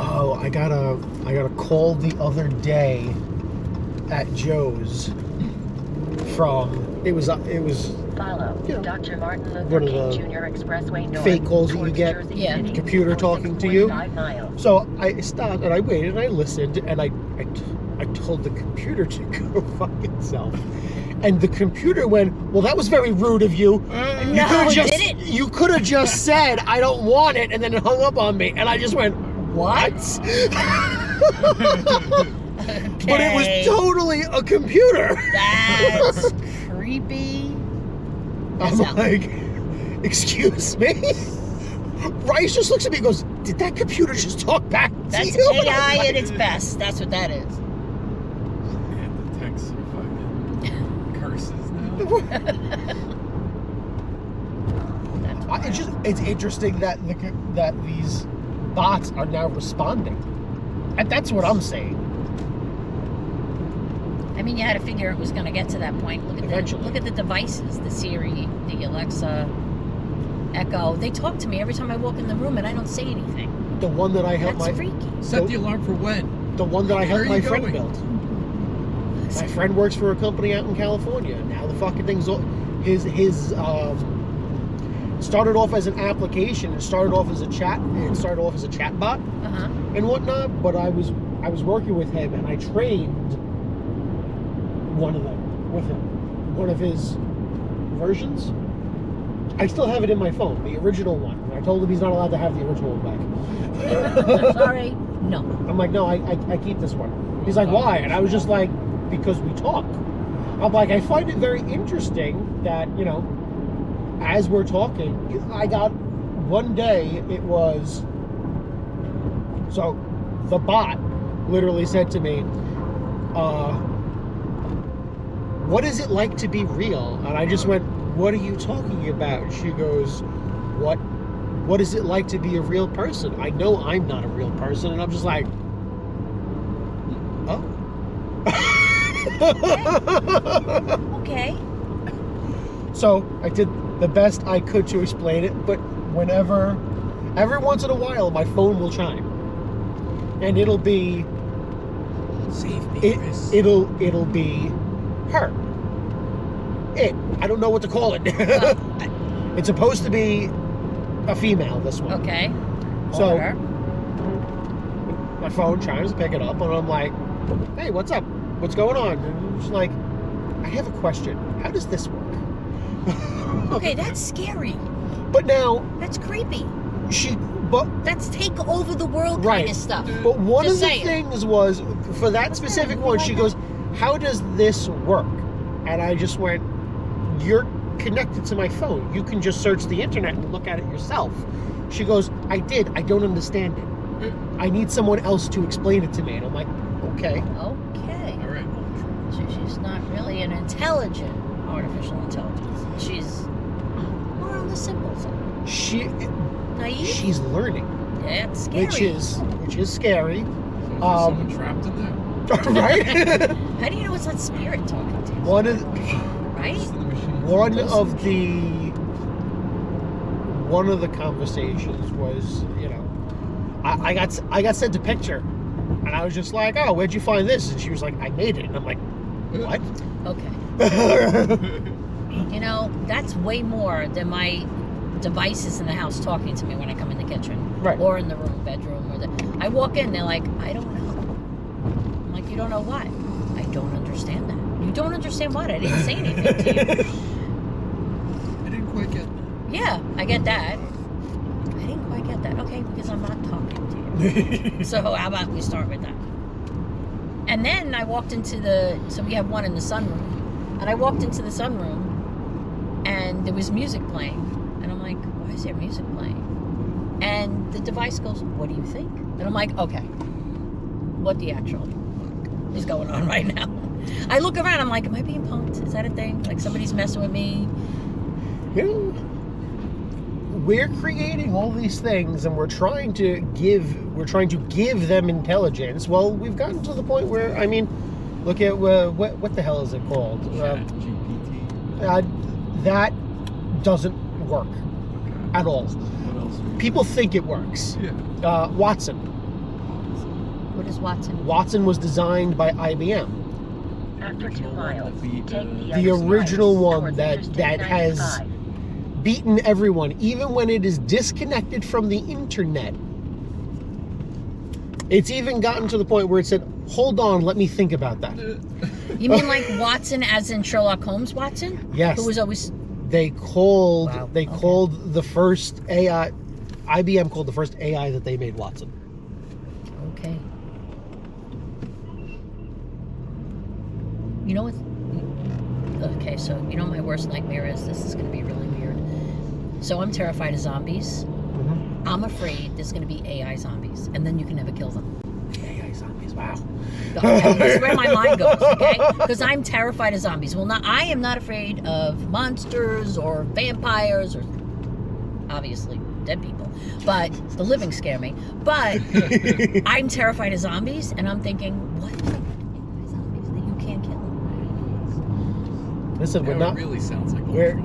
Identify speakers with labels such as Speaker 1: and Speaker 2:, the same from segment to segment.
Speaker 1: Oh, I got a call the other day at Joe's from it was
Speaker 2: Follow Dr. Martin Luther
Speaker 1: one of
Speaker 2: King
Speaker 1: the
Speaker 2: Jr. Expressway North
Speaker 1: fake calls that you
Speaker 2: towards
Speaker 1: get,
Speaker 2: Jersey
Speaker 3: Yeah.
Speaker 2: City,
Speaker 1: computer talking to you.
Speaker 2: 6.5 miles.
Speaker 1: So I stopped and I waited and I listened and I told the computer to go fuck itself. And the computer went, well, that was very rude of you.
Speaker 3: Did it?
Speaker 1: You could have just said, I don't want it, and then it hung up on me. And I just went, what? But it was totally a computer.
Speaker 3: That's creepy.
Speaker 1: I'm like, excuse me? Rice just looks at me and goes, did that computer just talk back to
Speaker 3: That's
Speaker 1: you?
Speaker 3: AI
Speaker 1: Like,
Speaker 3: at its best. That's what that is.
Speaker 4: And the texts are fucking curses now.
Speaker 1: It's interesting that these bots are now responding. And that's what I'm saying.
Speaker 3: I mean, you had to figure it was going to get to that point. Look at the devices, the Siri, the Alexa, Echo. They talk to me every time I walk in the room, and I don't say anything.
Speaker 1: The one that I helped
Speaker 3: That's freaky.
Speaker 4: Set the alarm for when?
Speaker 1: The one that I helped
Speaker 4: Where are
Speaker 1: my
Speaker 4: you
Speaker 1: friend
Speaker 4: going?
Speaker 1: build. My friend works for a company out in California. Now the fucking thing's his started off as an application. It started off as a chat. It started off as a chat bot and whatnot. But I was working with him, and I trained one of them with him. One of his versions. I still have it in my phone, the original one. And I told him he's not allowed to have the original one back.
Speaker 3: Sorry, no.
Speaker 1: I'm like, no, I keep this one. He's like, why? And I was just like, because we talk. I'm like, I find it very interesting that, you know, as we're talking, I got one day, it was, so the bot literally said to me, what is it like to be real? And I just went, what are you talking about? She goes, what is it like to be a real person? I know I'm not a real person. And I'm just like, oh.
Speaker 3: Okay.
Speaker 1: So I did the best I could to explain it, but every once in a while, my phone will chime. And it'll be,
Speaker 4: Save me, Chris.
Speaker 1: it'll be her. I don't know what to call it. It's supposed to be a female, this one.
Speaker 3: Okay.
Speaker 1: So
Speaker 3: Order.
Speaker 1: my phone chimes, pick it up, and I'm like, hey, what's up? What's going on? And she's like, I have a question. How does this work?
Speaker 3: Okay, that's scary.
Speaker 1: But now,
Speaker 3: That's creepy. That's take over the world
Speaker 1: Right.
Speaker 3: kind of stuff.
Speaker 1: But one
Speaker 3: Just
Speaker 1: of the
Speaker 3: saying.
Speaker 1: things was, for that specific one, she goes, how does this work? And I just went, you're connected to my phone. You can just search the internet and look at it yourself. She goes, I don't understand it. I need someone else to explain it to me. And I'm like, okay.
Speaker 3: Okay.
Speaker 4: All right.
Speaker 3: So she's not really an intelligent artificial intelligence. She's more on the simple side. Naive?
Speaker 1: She's learning,
Speaker 3: Yeah, it's scary.
Speaker 1: which is scary.
Speaker 4: So is there someone trapped in there?
Speaker 1: Right?
Speaker 3: How do you know it's not spirit talking to you?
Speaker 1: One of
Speaker 3: Right?
Speaker 4: It's in the machine.
Speaker 1: one of the conversations was, you know, I got sent a picture, and I was just like, oh, where'd you find this? And she was like, I made it. And I'm like, what?
Speaker 3: Okay. You know, that's way more than my devices in the house talking to me when I come in the kitchen.
Speaker 1: Right.
Speaker 3: Or in the room, bedroom. I walk in, they're like, I don't know. I'm like, you don't know what? I don't understand that. You don't understand what? I didn't say anything to you.
Speaker 4: I didn't quite get that.
Speaker 3: Yeah, I get that. I didn't quite get that. Okay, because I'm not talking to you. So how about we start with that? And then I walked into so we have one in the sunroom. And I walked into the sunroom and there was music playing. And I'm like, why is there music playing? And the device goes, what do you think? And I'm like, okay, what the actual is going on right now? I look around, I'm like, am I being punked? Is that a thing? Like somebody's messing with me?
Speaker 1: We're creating all these things, and we're trying to give them intelligence. Well, we've gotten to the point where, I mean, look at what the hell is it called?
Speaker 4: ChatGPT.
Speaker 1: That doesn't work at all.
Speaker 4: What else?
Speaker 1: People think it works.
Speaker 4: Yeah.
Speaker 1: Watson.
Speaker 3: What is Watson?
Speaker 1: Watson was designed by IBM.
Speaker 2: After 2 miles, take the
Speaker 1: The
Speaker 2: other
Speaker 1: original
Speaker 2: side
Speaker 1: one
Speaker 2: towards
Speaker 1: that
Speaker 2: Interstate
Speaker 1: has
Speaker 2: 95.
Speaker 1: beaten everyone, even when it is disconnected from the internet. It's even gotten to the point where it said, hold on, let me think about that.
Speaker 3: You mean like Watson as in Sherlock Holmes Watson?
Speaker 1: Yes.
Speaker 3: Who was always...
Speaker 1: They called
Speaker 3: Wow,
Speaker 1: they
Speaker 3: okay.
Speaker 1: called the first AI, IBM called the first AI that they made Watson.
Speaker 3: Okay. You know what? Okay, so you know what my worst nightmare is? This is going to be really weird. So I'm terrified of zombies.
Speaker 1: Mm-hmm.
Speaker 3: I'm afraid there's going to be AI zombies, and then you can never kill them.
Speaker 1: AI zombies, wow.
Speaker 3: This is where my mind goes, okay? Because I'm terrified of zombies. Well, I am not afraid of monsters or vampires or obviously dead people, but the living scare me. But I'm terrified of zombies, and I'm thinking, what if they're zombies that you can't kill them?
Speaker 1: Listen, we're not.
Speaker 4: It really sounds like
Speaker 1: We're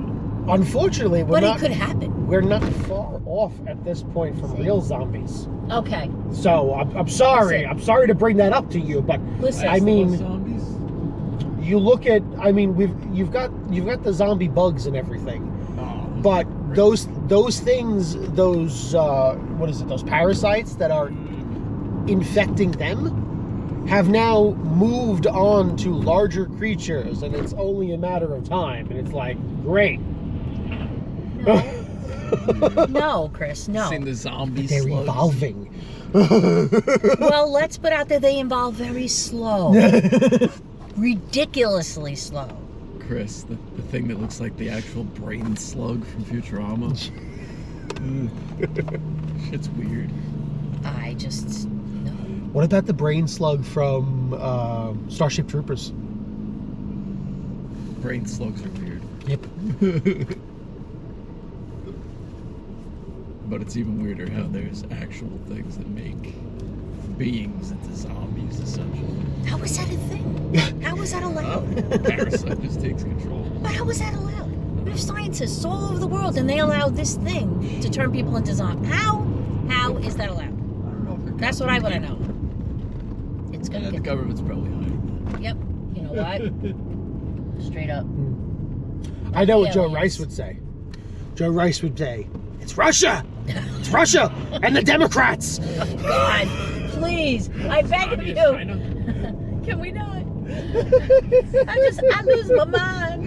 Speaker 1: unfortunately we're
Speaker 3: But
Speaker 1: not.
Speaker 3: it could happen.
Speaker 1: We're not far off at this point from real zombies.
Speaker 3: Okay,
Speaker 1: So I'm sorry.
Speaker 3: Listen.
Speaker 1: I'm sorry to bring that up to you, but
Speaker 3: listen.
Speaker 1: I mean,
Speaker 4: zombies.
Speaker 1: you look at. I mean, you've got the zombie bugs and everything,
Speaker 4: Oh,
Speaker 1: but those things, those what is it? Those parasites that are infecting them have now moved on to larger creatures, and it's only a matter of time. And it's like, great.
Speaker 3: No, no, Chris, no.
Speaker 4: Seen the zombie
Speaker 1: They're
Speaker 4: slugs.
Speaker 1: evolving.
Speaker 3: Well, let's put out there they evolve very slow. Ridiculously slow.
Speaker 4: Chris, the thing that looks like the actual brain slug from Futurama. Shit's weird.
Speaker 3: I just, no.
Speaker 1: What about the brain slug from Starship Troopers?
Speaker 4: Brain slugs are weird.
Speaker 1: Yep.
Speaker 4: But it's even weirder how there's actual things that make beings into zombies, essentially.
Speaker 3: How is that a thing? How is that allowed?
Speaker 4: Parasite just takes control.
Speaker 3: But how is that allowed? We have scientists all over the world, and they allow this thing to turn people into zombies. How is that allowed?
Speaker 4: I don't know if it
Speaker 3: That's what I want to know. It's gonna
Speaker 4: Yeah, the
Speaker 3: get.
Speaker 4: government's probably hiding
Speaker 3: Yep. You know what? Straight up.
Speaker 1: I know what Joe
Speaker 3: Aliens.
Speaker 1: Rice would say. Joe Rice would say, "It's Russia! It's Russia and the Democrats!"
Speaker 3: God, please, I beg of you.
Speaker 4: China.
Speaker 3: Can we not? I lose my mind.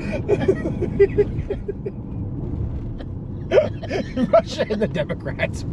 Speaker 1: Russia and the Democrats.